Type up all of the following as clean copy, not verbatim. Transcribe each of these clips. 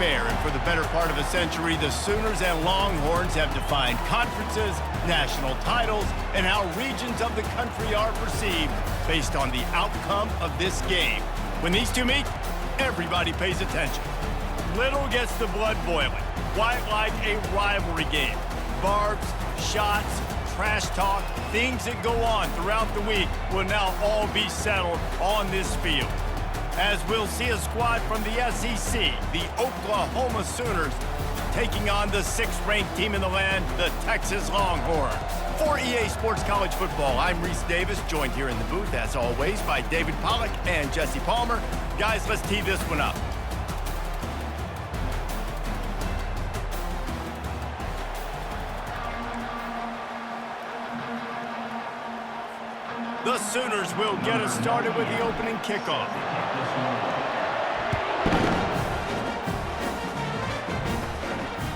fair, and for the better part of a century, the Sooners and Longhorns have defined conferences, national titles, and how regions of the country are perceived based on the outcome of this game. When these two meet, everybody pays attention. Little gets the blood boiling, quite like a rivalry game. Barbs, shots, trash talk, things that go on throughout the week will now all be settled on this field. As we'll see a squad from the SEC, the Oklahoma Sooners, taking on the 6th-ranked team in the land, the Texas Longhorns. For EA Sports College Football, I'm Reese Davis, joined here in the booth, as always, by David Pollack and Jesse Palmer. Guys, let's tee this one up. The Sooners will get us started with the opening kickoff.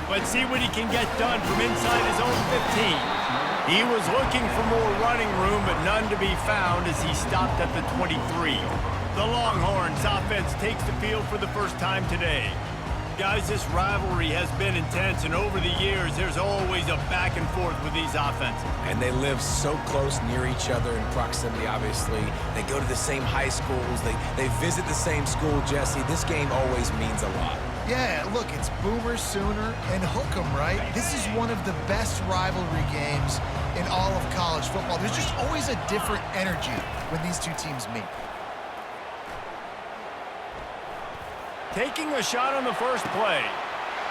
Let's see what he can get done from inside his own 15. He was looking for more running room, but none to be found as he stopped at the 23. The Longhorns offense takes the field for the first time today. Guys, this rivalry has been intense, and over the years, there's always a back and forth with these offenses. And they live so close near each other in proximity, obviously. They go to the same high schools. They visit the same school, Jesse. This game always means a lot. Yeah, look, it's Boomer, Sooner, and Hook'em, right? This is one of the best rivalry games in all of college football. There's just always a different energy when these two teams meet. Taking a shot on the first play.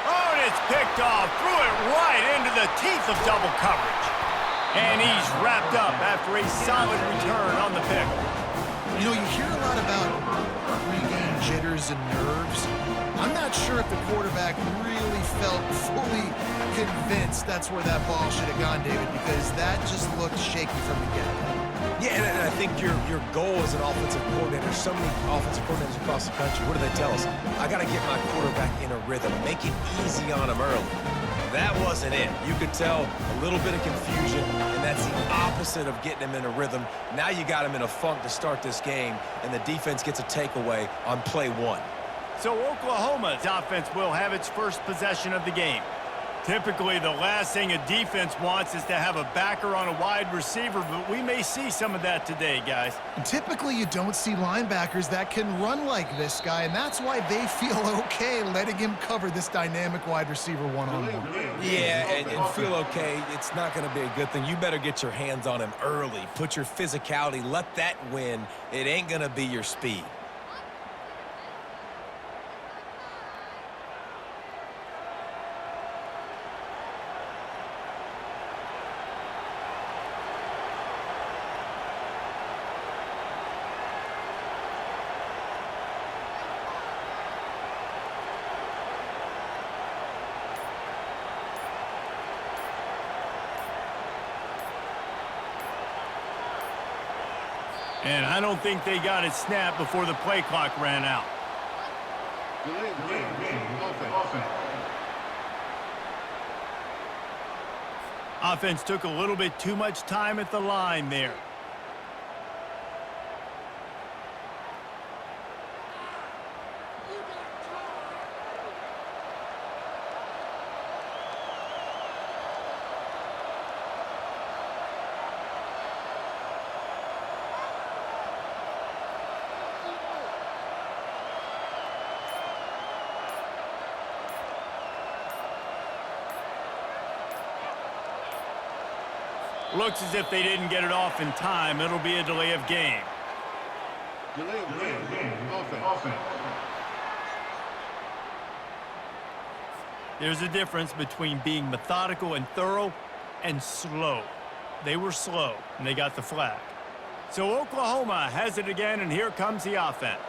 Oh, and it's picked off. Threw it right into the teeth of double coverage. And he's wrapped up after a solid return on the pick. You know, you hear a lot about pre-game jitters and nerves. I'm not sure if the quarterback really felt fully convinced that's where that ball should have gone, David, because that just looked shaky from the get-go. Yeah, and I think your goal as an offensive coordinator, so many offensive coordinators across the country, what do they tell us? I got to get my quarterback in a rhythm, make it easy on him early. That wasn't it. You could tell a little bit of confusion, and that's the opposite of getting him in a rhythm. Now you got him in a funk to start this game, and the defense gets a takeaway on play one. So Oklahoma's offense will have its first possession of the game. Typically, the last thing a defense wants is to have a backer on a wide receiver, but we may see some of that today, guys. Typically, you don't see linebackers that can run like this guy, and that's why they feel okay letting him cover this dynamic wide receiver one-on-one. Yeah, and feel okay, it's not going to be a good thing. You better get your hands on him early. Put your physicality, let that win. It ain't going to be your speed. And I don't think they got it snapped before the play clock ran out. Offense took a little bit too much time at the line there. Looks as if they didn't get it off in time. It'll be a delay of game. Delay of game. Offense. There's a difference between being methodical and thorough and slow. They were slow, and they got the flag. So Oklahoma has it again, and here comes the offense.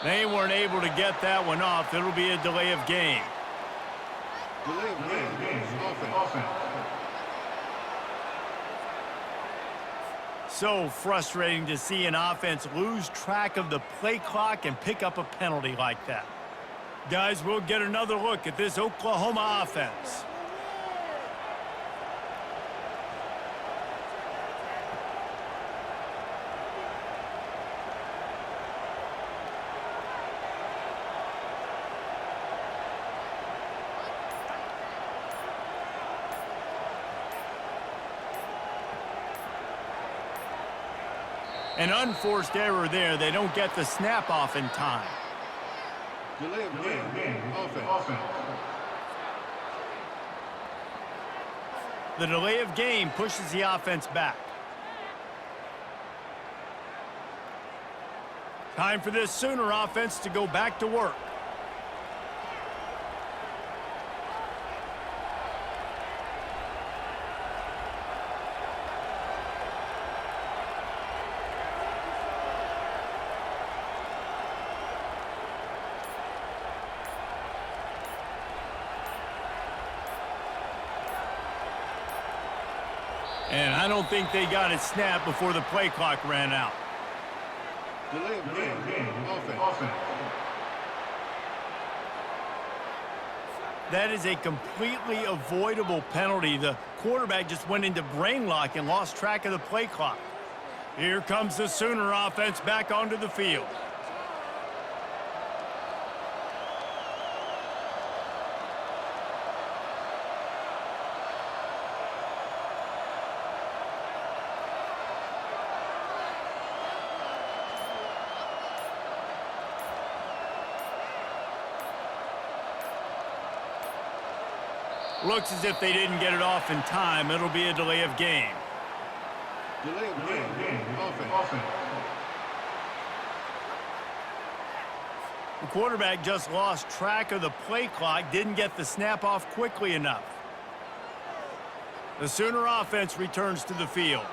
They weren't able to get that one off. It'll be a delay of game. Delay of game. Offense. so frustrating to see an offense lose track of the play clock and pick up a penalty like that. Guys, we'll get another look at this Oklahoma offense. An unforced error there. They don't get the snap off in time. Delay of game. Offense. The delay of game pushes the offense back. Time for this Sooner offense to go back to work. And I don't think they got it snapped before the play clock ran out. Delay of game. Offense. That is a completely avoidable penalty. The quarterback just went into brain lock and lost track of the play clock. Here comes the Sooner offense back onto the field. Looks as if they didn't get it off in time. It'll be a delay of game. Delay of game. Offense. The quarterback just lost track of the play clock, didn't get the snap off quickly enough. The Sooner offense returns to the field.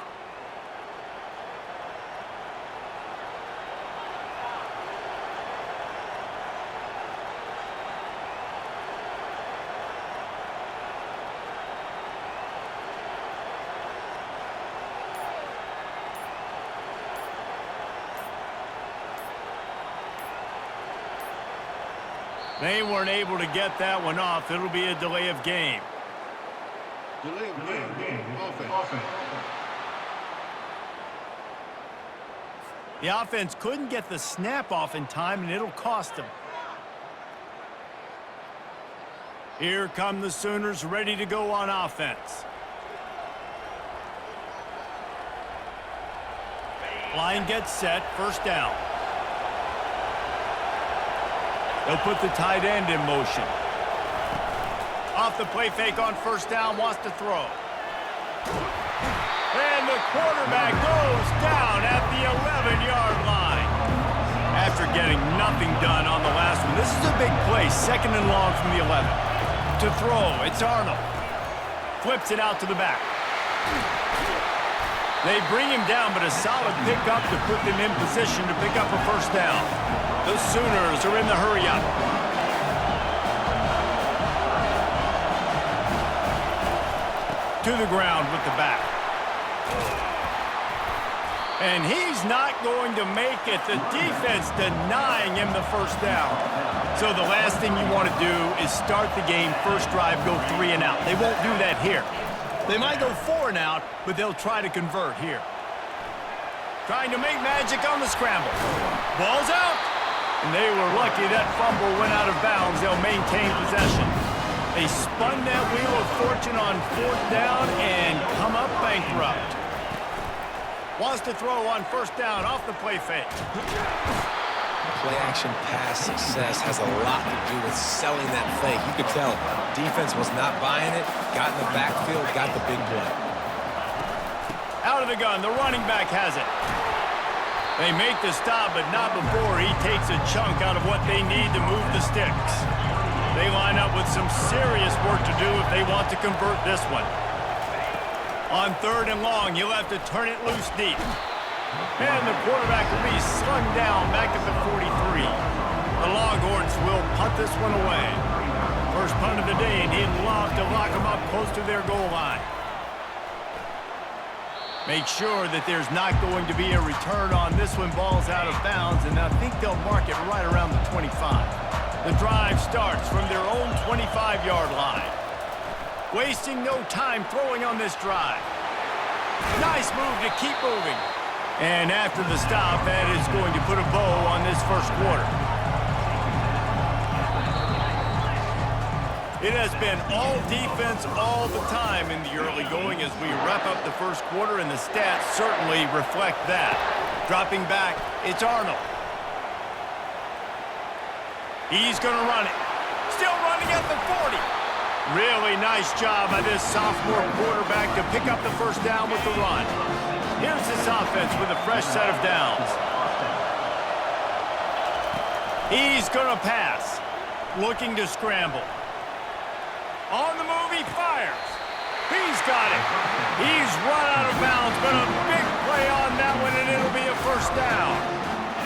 They weren't able to get that one off. It'll be a delay of game. Delay of game. Offense. The offense couldn't get the snap off in time, and it'll cost them. Here come the Sooners ready to go on offense. Line gets set, first down. They'll put the tight end in motion. Off the play fake on first down, wants to throw. And the quarterback goes down at the 11-yard line. After getting nothing done on the last one, this is a big play, second and long from the 11. To throw, it's Arnold. Flips it out to the back. They bring him down, but a solid pickup to put them in position to pick up a first down. The Sooners are in the hurry-up. To the ground with the back. And he's not going to make it. The defense denying him the first down. So the last thing you want to do is start the game, first drive, go 3 and out. They won't do that here. They might go 4 and out, but they'll try to convert here. Trying to make magic on the scramble. Ball's out. And they were lucky that fumble went out of bounds. They'll maintain possession. They spun that wheel of fortune on 4th down and come up bankrupt. Wants to throw on first down off the play fake. Play-action pass success has a lot to do with selling that fake. You could tell defense was not buying it, got in the backfield, got the big play. Out of the gun, the running back has it. They make the stop, but not before he takes a chunk out of what they need to move the sticks. They line up with some serious work to do if they want to convert this one. On 3rd and long, you'll have to turn it loose deep. And the quarterback will be slung down back at the 43. The Longhorns will punt this one away. First punt of the day, and he'd love to lock them up close to their goal line. Make sure that there's not going to be a return on this when ball's out of bounds, and I think they'll mark it right around the 25. The drive starts from their own 25-yard line. Wasting no time throwing on this drive. Nice move to keep moving. And after the stop, that is going to put a bow on this first quarter. It has been all defense all the time in the early going as we wrap up the first quarter, and the stats certainly reflect that. Dropping back, it's Arnold. He's going to run it. Still running at the 40. Really nice job by this sophomore quarterback to pick up the first down with the run. Here's this offense with a fresh set of downs. He's going to pass. Looking to scramble. On the move, he fires. He's got it. He's run out of bounds, but a big play on that one, and it'll be a first down.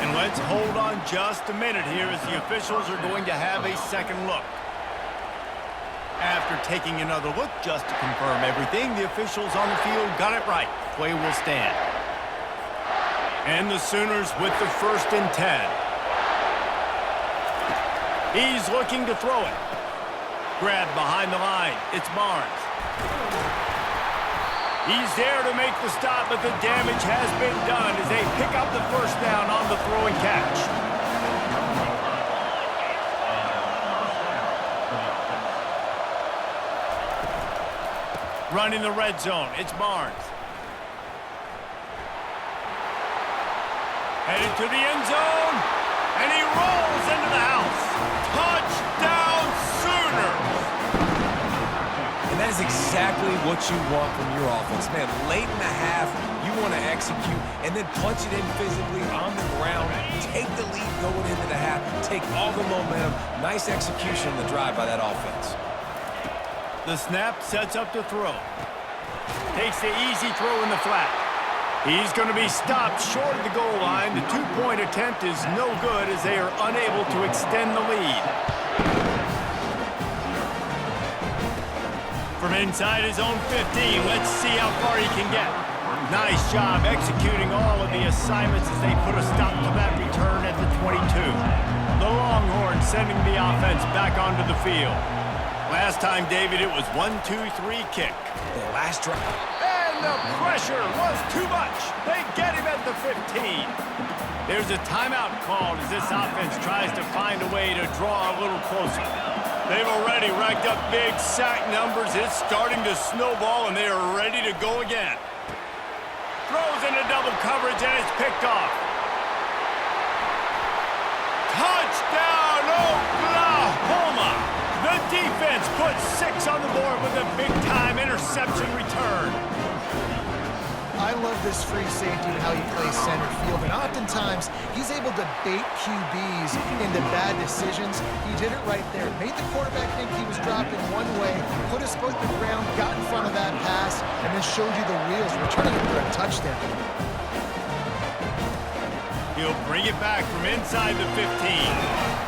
And let's hold on just a minute here as the officials are going to have a second look. After taking another look just to confirm everything, the officials on the field got it right. Play will stand. And the Sooners with the 1st and 10. He's looking to throw it. Grab behind the line. It's Barnes. He's there to make the stop, but the damage has been done as they pick up the first down on the throw and catch. Running the red zone. It's Barnes. Headed to the end zone, and he rolls into the house. Touchdown, Sooners! And that is exactly what you want from your offense. Man, late in the half, you want to execute and then punch it in physically on the ground, take the lead going into the half, take all the momentum. Nice execution on the drive by that offense. The snap sets up to throw. Takes the easy throw in the flat. He's going to be stopped short of the goal line. The two-point attempt is no good as they are unable to extend the lead. From inside his own 15, let's see how far he can get. Nice job executing all of the assignments as they put a stop to that return at the 22. The Longhorns sending the offense back onto the field. Last time, David, it was 1-2-3 kick. The last drive. And the pressure was too much. They get him at the 15. There's a timeout called as this offense tries to find a way to draw a little closer. They've already racked up big sack numbers. It's starting to snowball, and they are ready to go again. Throws into double coverage, and it's picked off. Touchdown, Oklahoma! The defense puts 6 on the board with a big-time interception return. I love this free safety and how he plays center field, and oftentimes he's able to bait QBs into bad decisions. He did it right there. Made the quarterback think he was dropping one way, put his foot in the ground, got in front of that pass, and then showed you the wheels, returning it for a touchdown. He'll bring it back from inside the 15.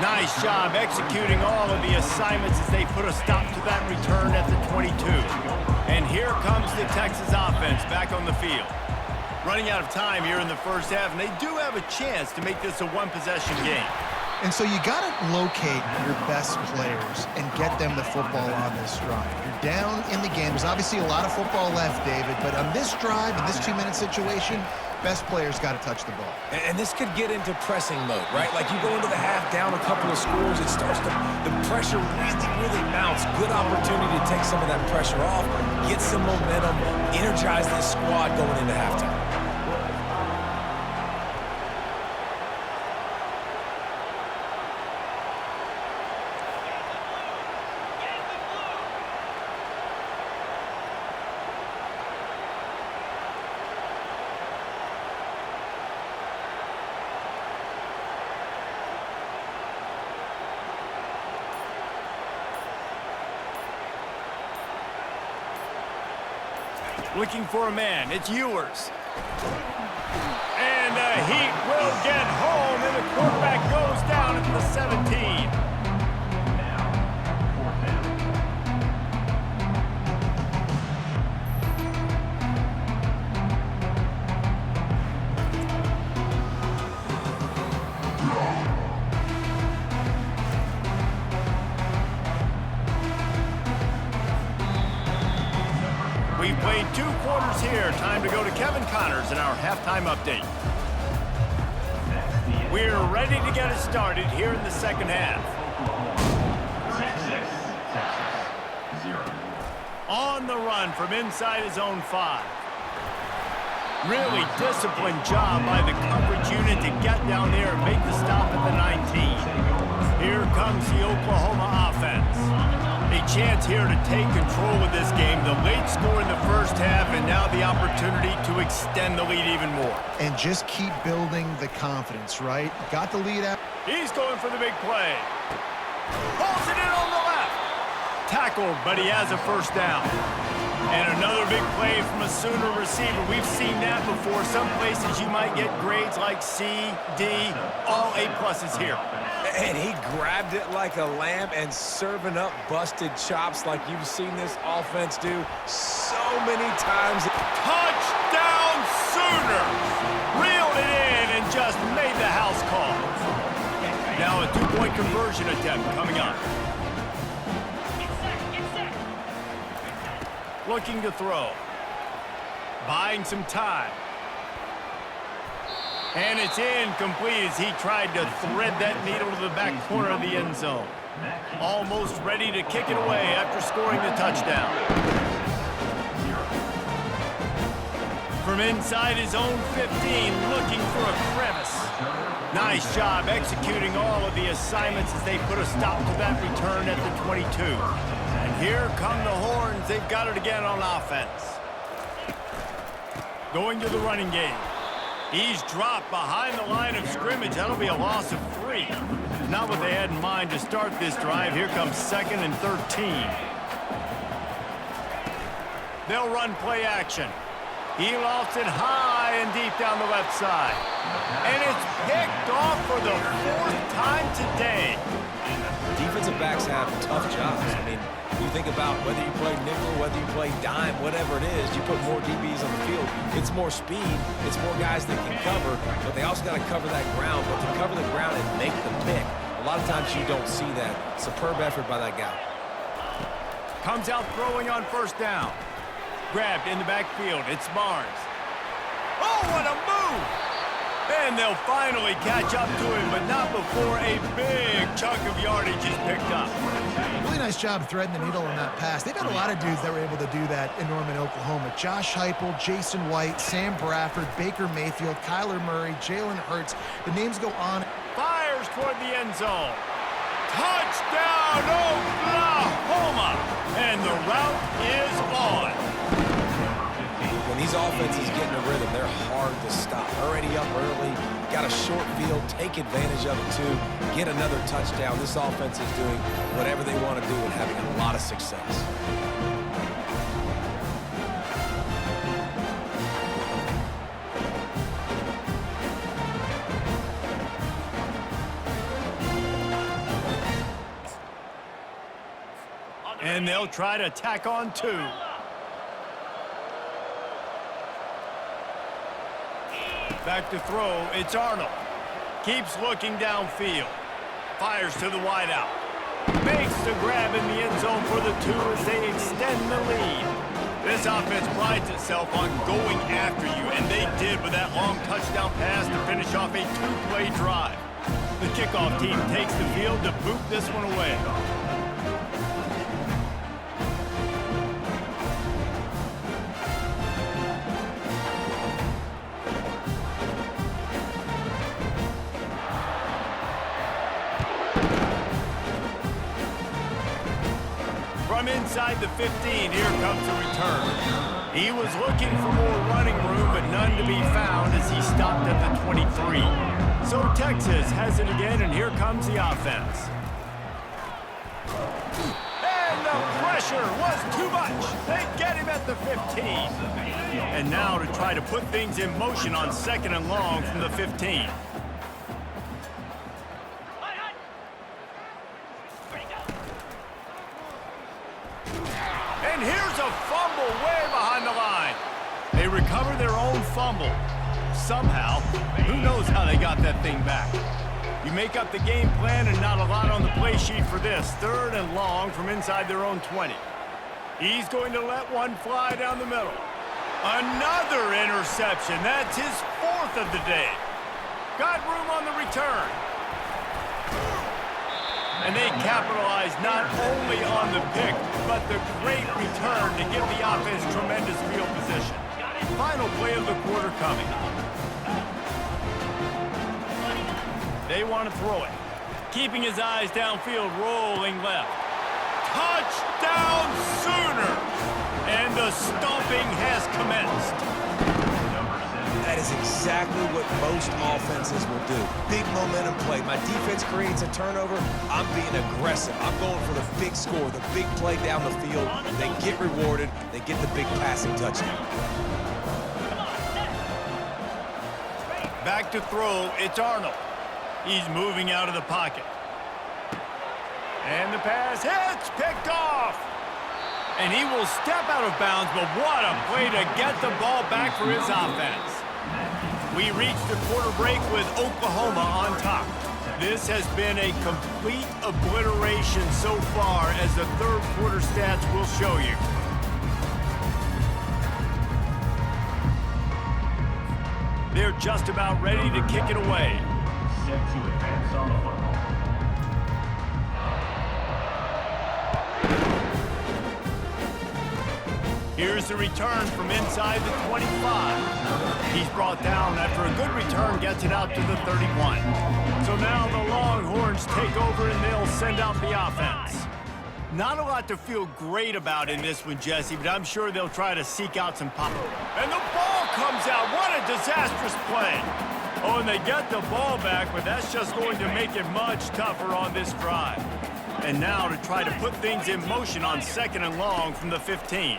Nice job executing all of the assignments as they put a stop to that return at the 22. And here comes the Texas offense back on the field. Running out of time here in the first half, and they do have a chance to make this a one-possession game. And so you got to locate your best players and get them the football on this drive. You're down in the game. There's obviously a lot of football left, David, but on this drive, in this 2-minute situation, best players got to touch the ball. And this could get into pressing mode, right? Like you go into the half down a couple of scores, it starts to, the pressure really mounts. Good opportunity to take some of that pressure off, get some momentum, energize this squad going into halftime. Looking for a man. It's Ewers. And the Heat will get home, and the quarterback goes down at the 17. Sooners here. Time to go to Kevin Connors in our halftime update. We're ready to get it started here in the second half. Texas 0. On the run from inside his own 5. Really disciplined job by the coverage unit to get down there and make the stop at the 19. Here comes the Oklahoma offense. A chance here to take control of this game. The late score in the first half, and now the opportunity to extend the lead even more. And just keep building the confidence, right? Got the lead out. He's going for the big play. Pulls it in on the left. Tackled, but he has a first down. And another big play from a Sooner receiver. We've seen that before. Some places you might get grades like C, D, all A+ here. And he grabbed it like a lamb and serving up busted chops like you've seen this offense do so many times. Touchdown Sooners! Reeled it in and just made the house call. Now a 2-point conversion attempt coming up. Looking to throw. Buying some time. And it's incomplete as he tried to thread that needle to the back corner of the end zone. Almost ready to kick it away after scoring the touchdown. From inside his own 15, looking for a crevice. Nice job executing all of the assignments as they put a stop to that return at the 22. And here come the Horns. They've got it again on offense. Going to the running game. He's dropped behind the line of scrimmage. That'll be a loss of 3. Not what they had in mind to start this drive. Here comes 2nd and 13. They'll run play action. He lofts it high and deep down the left side. And it's picked off for the 4th time today. Defensive backs have tough jobs. I mean, you think about whether you play nickel, whether you play dime, whatever it is, you put more DBs on the field. It's more speed. It's more guys that can cover, but they also got to cover that ground. But to cover the ground and make the pick, a lot of times you don't see that. Superb effort by that guy. Comes out throwing on first down. Grabbed in the backfield. It's Barnes. Oh, what a move! And they'll finally catch up to him, but not before a big chunk of yardage is picked up. Really nice job threading the needle on that pass. They've had a lot of dudes that were able to do that in Norman, Oklahoma. Josh Heupel, Jason White, Sam Bradford, Baker Mayfield, Kyler Murray, Jalen Hurts. The names go on. Fires toward the end zone. Touchdown, Oklahoma! And the route is on. When these offenses get in a rhythm, they're hard to stop. Already up early, got a short field, take advantage of it too, get another touchdown. This offense is doing whatever they want to do and having a lot of success. And they'll try to tack on 2. Back to throw, it's Arnold. Keeps looking downfield. Fires to the wideout. Makes the grab in the end zone for the 2 as they extend the lead. This offense prides itself on going after you, and they did with that long touchdown pass to finish off a 2-play drive. The kickoff team takes the field to boot this one away. From inside the 15, here comes the return. He was looking for more running room, but none to be found as he stopped at the 23. So Texas has it again, and here comes the offense. And the pressure was too much. They get him at the 15. And now to try to put things in motion on 2nd and long from the 15. And here's a fumble way behind the line. They recover their own fumble. Somehow, who knows how they got that thing back. You make up the game plan and not a lot on the play sheet for this. 3rd and long from inside their own 20. He's going to let one fly down the middle. Another interception. That's his 4th of the day. Got room on the return. And they capitalize not only on the pick, but the great return to give the offense tremendous field position. Final play of the quarter coming. They want to throw it. Keeping his eyes downfield, rolling left. Touchdown Sooner! And the stomping has commenced. That is exactly what most offenses will do. Big momentum play. My defense creates a turnover. I'm being aggressive. I'm going for the big score, the big play down the field. They get rewarded. They get the big passing touchdown. Back to throw, it's Arnold. He's moving out of the pocket. And the pass hits, picked off. And he will step out of bounds, but what a play to get the ball back for his offense. We reached the quarter break with Oklahoma on top. This has been a complete obliteration so far, as the third quarter stats will show you. They're just about ready to kick it away. Set to advance on the football. Here's the return from inside the 25. He's brought down after a good return gets it out to the 31. So now the Longhorns take over and they'll send out the offense. Not a lot to feel great about in this one, Jesse, but I'm sure they'll try to seek out some pop. And the ball comes out. What a disastrous play. Oh, and they get the ball back, but that's just going to make it much tougher on this drive. And now to try to put things in motion on 2nd and long from the 15.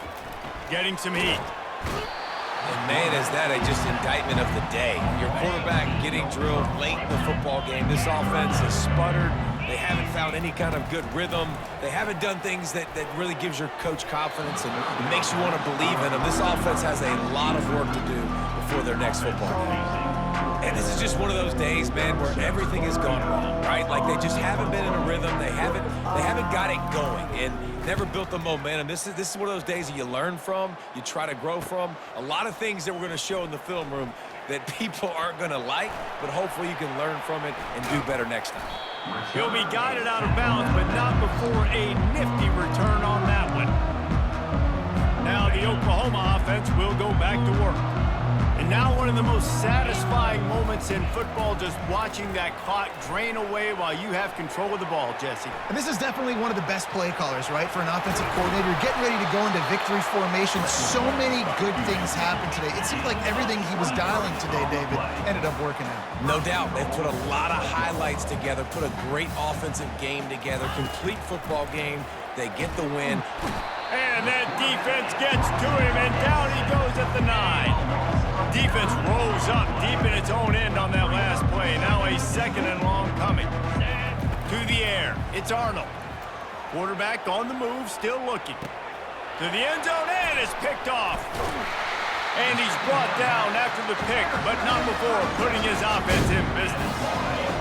Getting some heat. And man, is that just indictment of the day. Your quarterback getting drilled late in the football game. This offense has sputtered. They haven't found any kind of good rhythm. They haven't done things that really gives your coach confidence and makes you want to believe in them. This offense has a lot of work to do before their next football game. And this is just one of those days, man, where everything has gone wrong, right? Like they just haven't been in a rhythm. They haven't got it going and never built the momentum. This is one of those days that you learn from, you try to grow from. A lot of things that we're going to show in the film room that people aren't going to like, but hopefully you can learn from it and do better next time. He'll be guided out of bounds, but not before a nifty return on that one. Now the Oklahoma offense will go back to work. And now one of the most satisfying moments in football, just watching that clock drain away while you have control of the ball, Jesse. And this is definitely one of the best play callers, right, for an offensive coordinator. Getting ready to go into victory formation. So many good things happened today. It seemed like everything he was dialing today, David, ended up working out. No doubt. They've put a lot of highlights together, put a great offensive game together, complete football game. They get the win. And that defense gets to him, and down he goes at the 9. Defense rolls up deep in its own end on that last play. Now a 2nd and long coming. To the air, it's Arnold. Quarterback on the move, still looking. To the end zone, and it's picked off. And he's brought down after the pick, but not before putting his offense in business.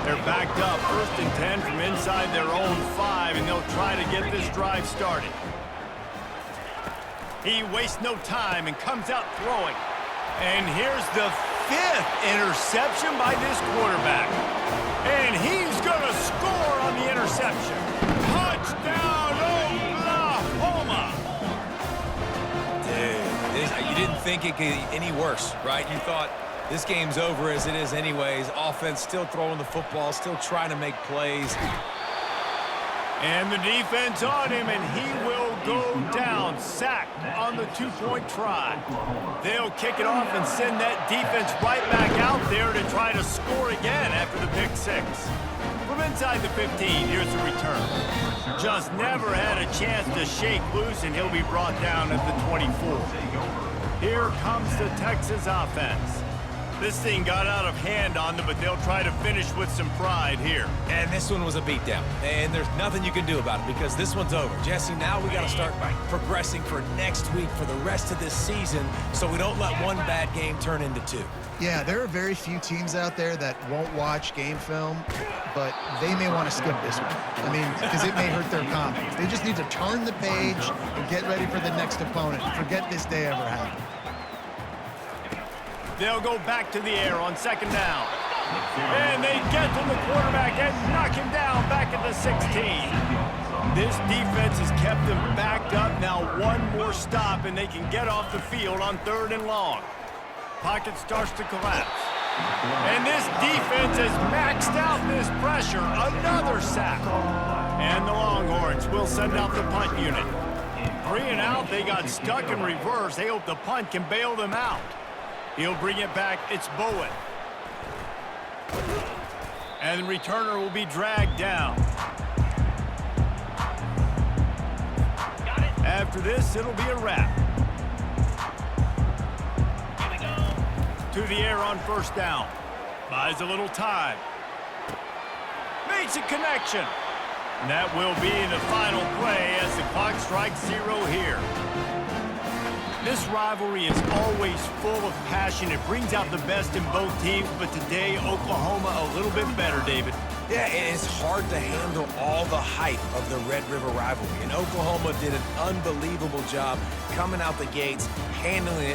They're backed up, 1st and 10 from inside their own 5, and they'll try to get this drive started. He wastes no time and comes out throwing. And here's the 5th interception by this quarterback. And he's going to score on the interception. Touchdown, Oklahoma! Dude, you didn't think it could get any worse, right? You thought this game's over as it is anyways. Offense still throwing the football, still trying to make plays. And the defense on him, and he will go down, sacked on the 2-point try. They'll kick it off and send that defense right back out there to try to score again after the pick 6. From inside the 15, here's the return. Just never had a chance to shake loose, and he'll be brought down at the 24. Here comes the Texas offense. This thing got out of hand on them, but they'll try to finish with some pride here. And this one was a beatdown. And there's nothing you can do about it because this one's over. Jesse, now we got to start progressing for next week, for the rest of this season, so we don't let one bad game turn into 2. Yeah, there are very few teams out there that won't watch game film, but they may want to skip this one. I mean, because it may hurt their confidence. They just need to turn the page and get ready for the next opponent. Forget this day ever happened. They'll go back to the air on second down. And they get to the quarterback and knock him down back at the 16. This defense has kept them backed up. Now one more stop, and they can get off the field on 3rd and long. Pocket starts to collapse. And this defense has maxed out this pressure. Another sack. And the Longhorns will send out the punt unit. 3 and out, they got stuck in reverse. They hope the punt can bail them out. He'll bring it back. It's Bowen. And the returner will be dragged down. After this, it'll be a wrap. To the air on 1st down. Buys a little time. Makes a connection. And that will be the final play as the clock strikes 0 here. This rivalry is always full of passion. It brings out the best in both teams, but today, Oklahoma a little bit better, David. Yeah, it's hard to handle all the hype of the Red River rivalry, and Oklahoma did an unbelievable job coming out the gates, handling it.